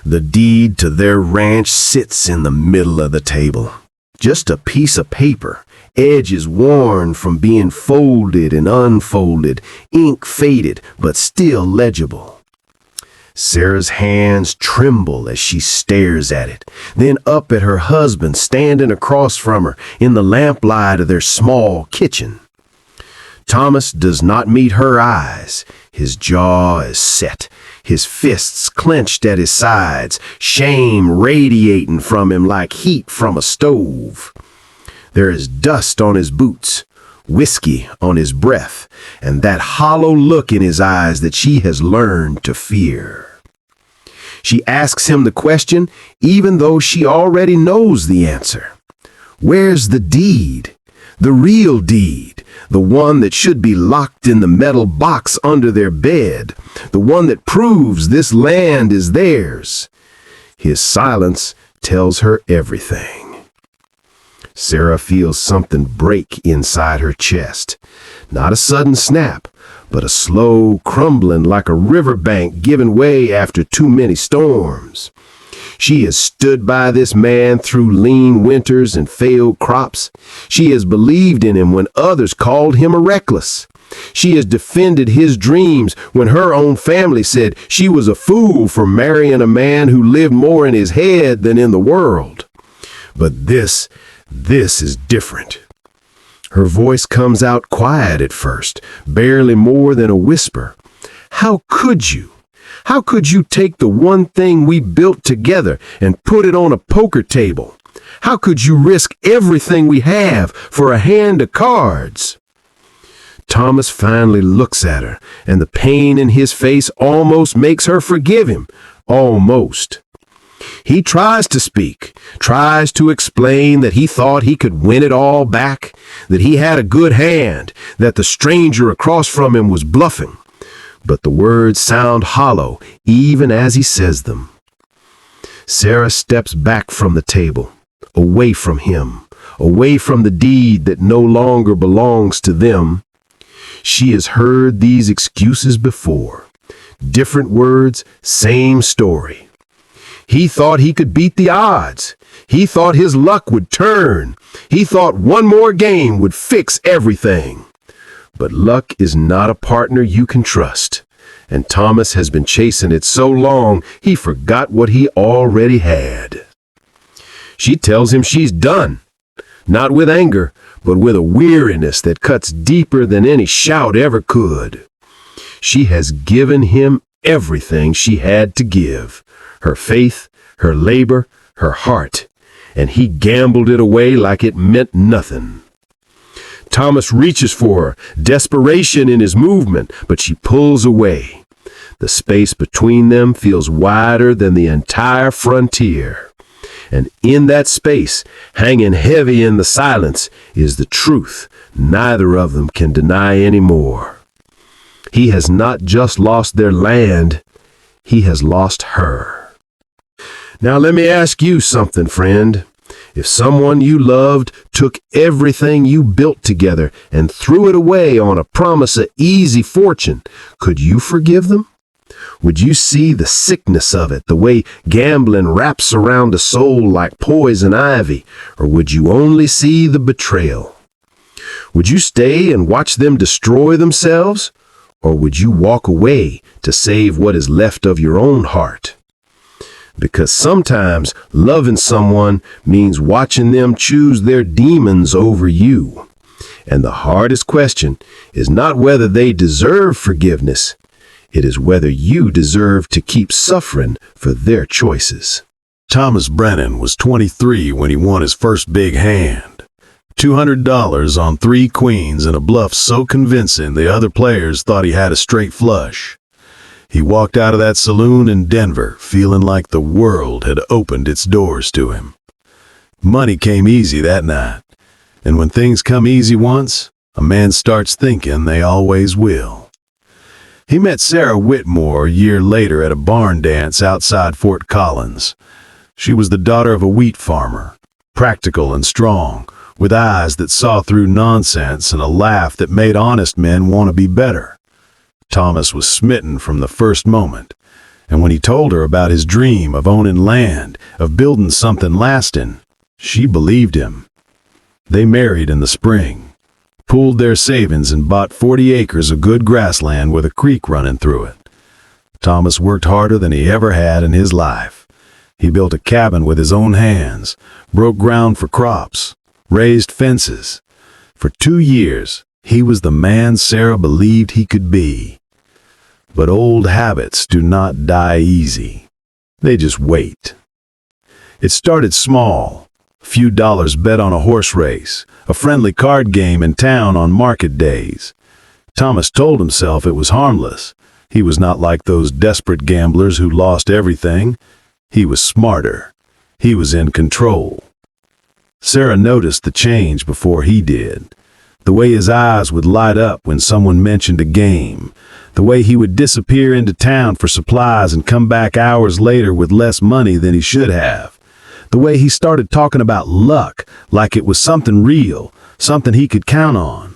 The deed to their ranch sits in the middle of the table. Just a piece of paper, edges worn from being folded and unfolded, ink faded, but still legible. Sarah's hands tremble as she stares at it, then up at her husband standing across from her in the lamplight of their small kitchen. Thomas does not meet her eyes. His jaw is set, his fists clenched at his sides, shame radiating from him like heat from a stove. There is dust on his boots, whiskey on his breath, and that hollow look in his eyes that she has learned to fear. She asks him the question, even though she already knows the answer. Where's the deed? The real deed, the one that should be locked in the metal box under their bed, the one that proves this land is theirs. His silence tells her everything. Sarah feels something break inside her chest. Not a sudden snap, but a slow crumbling like a riverbank giving way after too many storms. She has stood by this man through lean winters and failed crops. She has believed in him when others called him a reckless. She has defended his dreams when her own family said she was a fool for marrying a man who lived more in his head than in the world. But this is different. Her voice comes out quiet at first, barely more than a whisper. How could you? How could you take the one thing we built together and put it on a poker table? How could you risk everything we have for a hand of cards? Thomas finally looks at her, and the pain in his face almost makes her forgive him. Almost. He tries to speak, tries to explain that he thought he could win it all back, that he had a good hand, that the stranger across from him was bluffing. But the words sound hollow even as he says them. Sarah steps back from the table, away from him, away from the deed that no longer belongs to them. She has heard these excuses before. Different words, same story. He thought he could beat the odds. He thought his luck would turn. He thought one more game would fix everything. But luck is not a partner you can trust, and Thomas has been chasing it so long he forgot what he already had. She tells him she's done, not with anger, but with a weariness that cuts deeper than any shout ever could. She has given him everything she had to give, her faith, her labor, her heart, and he gambled it away like it meant nothing. Thomas reaches for her, desperation in his movement, but she pulls away. The space between them feels wider than the entire frontier. And in that space, hanging heavy in the silence, is the truth neither of them can deny anymore. He has not just lost their land, he has lost her. Now let me ask you something, friend. If someone you loved took everything you built together and threw it away on a promise of easy fortune, could you forgive them? Would you see the sickness of it, the way gambling wraps around a soul like poison ivy, or would you only see the betrayal? Would you stay and watch them destroy themselves, or would you walk away to save what is left of your own heart? Because sometimes loving someone means watching them choose their demons over you. And the hardest question is not whether they deserve forgiveness. It is whether you deserve to keep suffering for their choices. Thomas Brennan was 23 when he won his first big hand. $200 on 3 queens and a bluff so convincing the other players thought he had a straight flush. He walked out of that saloon in Denver feeling like the world had opened its doors to him. Money came easy that night, and when things come easy once, a man starts thinking they always will. He met Sarah Whitmore a year later at a barn dance outside Fort Collins. She was the daughter of a wheat farmer, practical and strong, with eyes that saw through nonsense and a laugh that made honest men want to be better. Thomas was smitten from the first moment, And when he told her about his dream of owning land, of building something lasting, she believed him. They married in the spring, pooled their savings and bought 40 acres of good grassland with a creek running through it. Thomas worked harder than he ever had in his life. He built a cabin with his own hands, broke ground for crops, raised fences. For 2 years, he was the man Sarah believed he could be. But old habits do not die easy. They just wait. It started small. A few dollars bet on a horse race, a friendly card game in town on market days. Thomas told himself it was harmless. He was not like those desperate gamblers who lost everything. He was smarter. He was in control. Sarah noticed the change before he did. The way his eyes would light up when someone mentioned a game. The way he would disappear into town for supplies and come back hours later with less money than he should have. The way he started talking about luck like it was something real, something he could count on.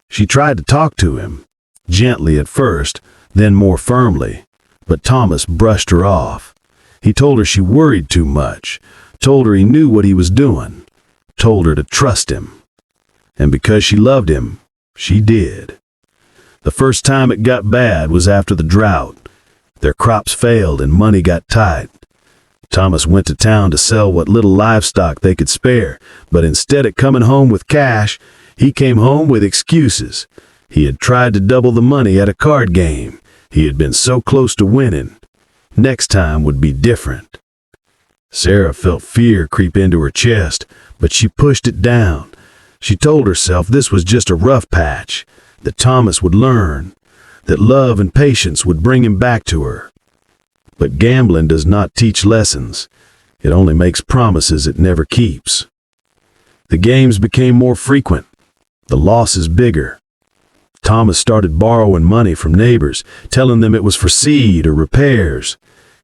She tried to talk to him, gently at first, then more firmly, but Thomas brushed her off. He told her she worried too much, told her he knew what he was doing, told her to trust him. And because she loved him, she did. The first time it got bad was after the drought. Their crops failed and money got tight. Thomas went to town to sell what little livestock they could spare, but instead of coming home with cash, he came home with excuses. He had tried to double the money at a card game. He had been so close to winning. Next time would be different. Sarah felt fear creep into her chest, but she pushed it down. She told herself this was just a rough patch, that Thomas would learn, that love and patience would bring him back to her. But gambling does not teach lessons. It only makes promises it never keeps. The games became more frequent, the losses bigger. Thomas started borrowing money from neighbors, telling them it was for seed or repairs.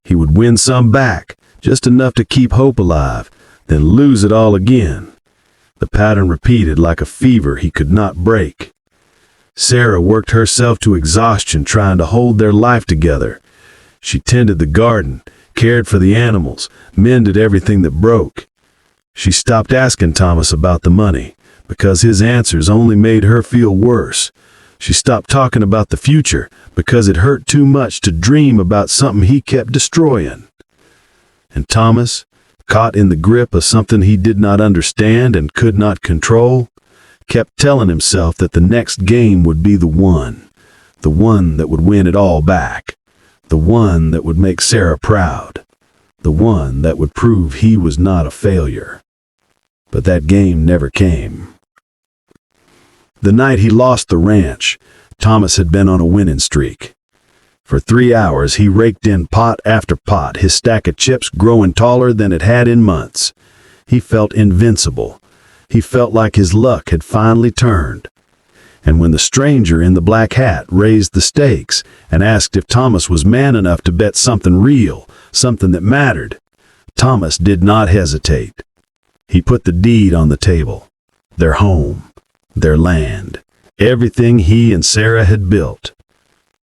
He would win some back, just enough to keep hope alive, then lose it all again. The pattern repeated like a fever he could not break. Sarah worked herself to exhaustion trying to hold their life together. She tended the garden, cared for the animals, mended everything that broke. She stopped asking Thomas about the money, because his answers only made her feel worse. She stopped talking about the future, because it hurt too much to dream about something he kept destroying. And Thomas, caught in the grip of something he did not understand and could not control, kept telling himself that the next game would be the one that would win it all back, the one that would make Sarah proud, the one that would prove he was not a failure. But that game never came. The night he lost the ranch, Thomas had been on a winning streak. For 3 hours he raked in pot after pot, his stack of chips growing taller than it had in months. He felt invincible. He felt like his luck had finally turned. And when the stranger in the black hat raised the stakes and asked if Thomas was man enough to bet something real, something that mattered, Thomas did not hesitate. He put the deed on the table. Their home, their land, everything he and Sarah had built.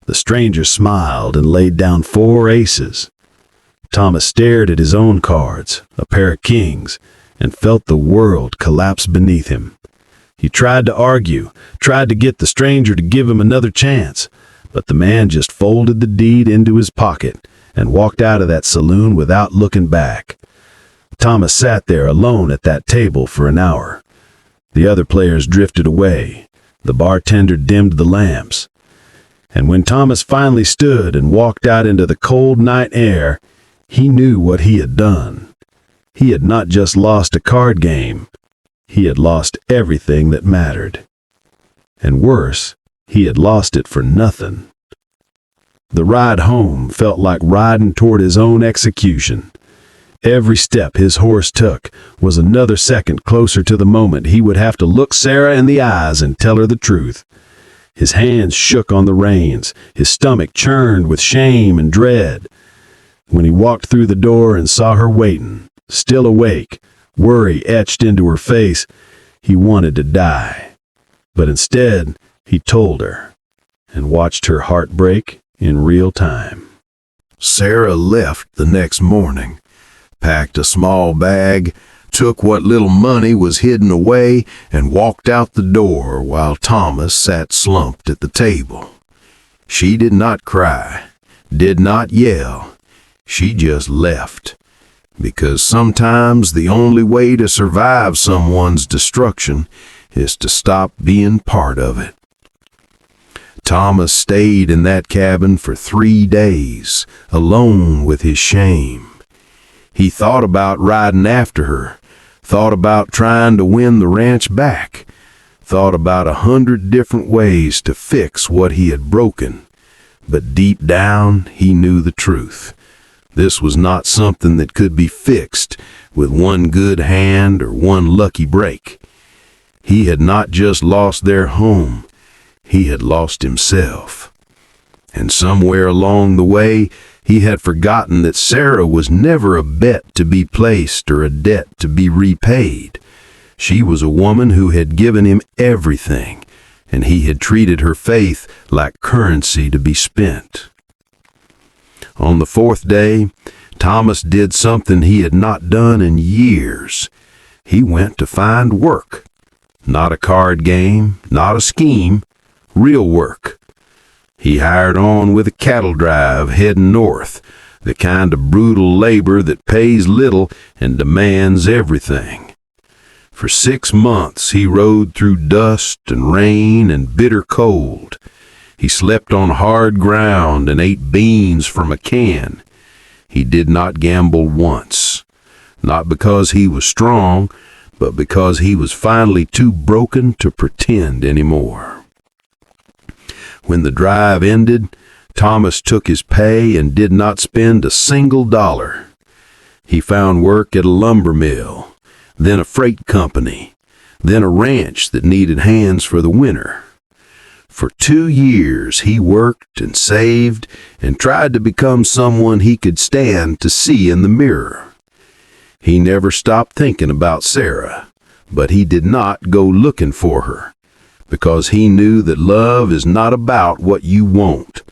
The stranger smiled and laid down 4 aces. Thomas stared at his own cards, a pair of kings, and felt the world collapse beneath him. He tried to argue, tried to get the stranger to give him another chance, but the man just folded the deed into his pocket and walked out of that saloon without looking back. Thomas sat there alone at that table for an hour. The other players drifted away. The bartender dimmed the lamps. And when Thomas finally stood and walked out into the cold night air, he knew what he had done. He had not just lost a card game. He had lost everything that mattered. And worse, he had lost it for nothing. The ride home felt like riding toward his own execution. Every step his horse took was another second closer to the moment he would have to look Sarah in the eyes and tell her the truth. His hands shook on the reins, his stomach churned with shame and dread. When he walked through the door and saw her waiting, still awake, worry etched into her face, he wanted to die. But instead, he told her, and watched her heart break in real time. Sarah left the next morning, packed a small bag, took what little money was hidden away, and walked out the door while Thomas sat slumped at the table. She did not cry, did not yell. She just left, because sometimes the only way to survive someone's destruction is to stop being part of it. Thomas stayed in that cabin for 3 days, alone with his shame. He thought about riding after her, thought about trying to win the ranch back, thought about 100 different ways to fix what he had broken. But deep down, he knew the truth. This was not something that could be fixed with one good hand or one lucky break. He had not just lost their home, he had lost himself. And somewhere along the way, he had forgotten that Sarah was never a bet to be placed or a debt to be repaid. She was a woman who had given him everything, and he had treated her faith like currency to be spent. On the 4th day, Thomas did something he had not done in years. He went to find work. Not a card game, not a scheme, real work. He hired on with a cattle drive heading north, the kind of brutal labor that pays little and demands everything. For 6 months he rode through dust and rain and bitter cold. He slept on hard ground and ate beans from a can. He did not gamble once, not because he was strong, but because he was finally too broken to pretend anymore. When the drive ended, Thomas took his pay and did not spend a single dollar. He found work at a lumber mill, then a freight company, then a ranch that needed hands for the winter. For 2 years he worked and saved and tried to become someone he could stand to see in the mirror. He never stopped thinking about Sarah, but he did not go looking for her, because he knew that love is not about what you want.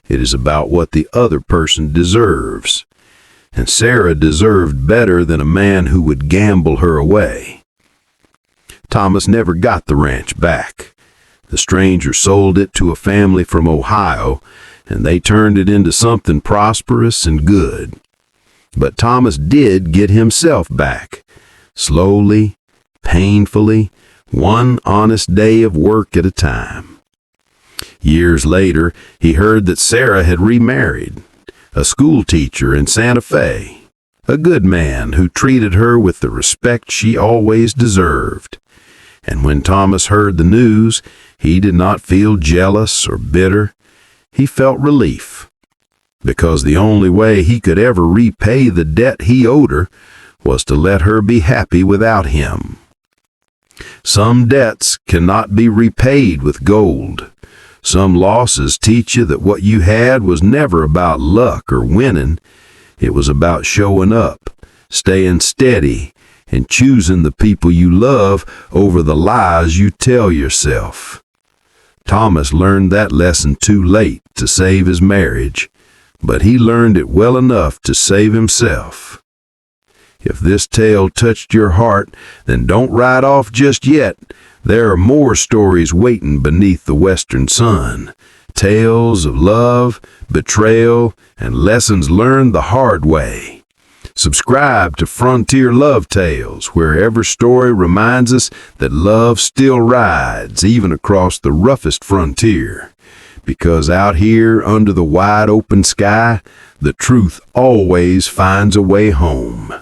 It is about what the other person deserves. And Sarah deserved better than a man who would gamble her away. Thomas never got the ranch back. The stranger sold it to a family from Ohio, and they turned it into something prosperous and good. But Thomas did get himself back, slowly, painfully, one honest day of work at a time. Years later, he heard that Sarah had remarried, a school teacher in Santa Fe, a good man who treated her with the respect she always deserved. And when Thomas heard the news, he did not feel jealous or bitter. He felt relief, because the only way he could ever repay the debt he owed her was to let her be happy without him. Some debts cannot be repaid with gold. Some losses teach you that what you had was never about luck or winning. It was about showing up, staying steady, and choosing the people you love over the lies you tell yourself. Thomas learned that lesson too late to save his marriage, but he learned it well enough to save himself. If this tale touched your heart, then don't ride off just yet. There are more stories waiting beneath the western sun. Tales of love, betrayal, and lessons learned the hard way. Subscribe to Frontier Love Tales, where every story reminds us that love still rides, even across the roughest frontier. Because out here under the wide open sky, the truth always finds a way home.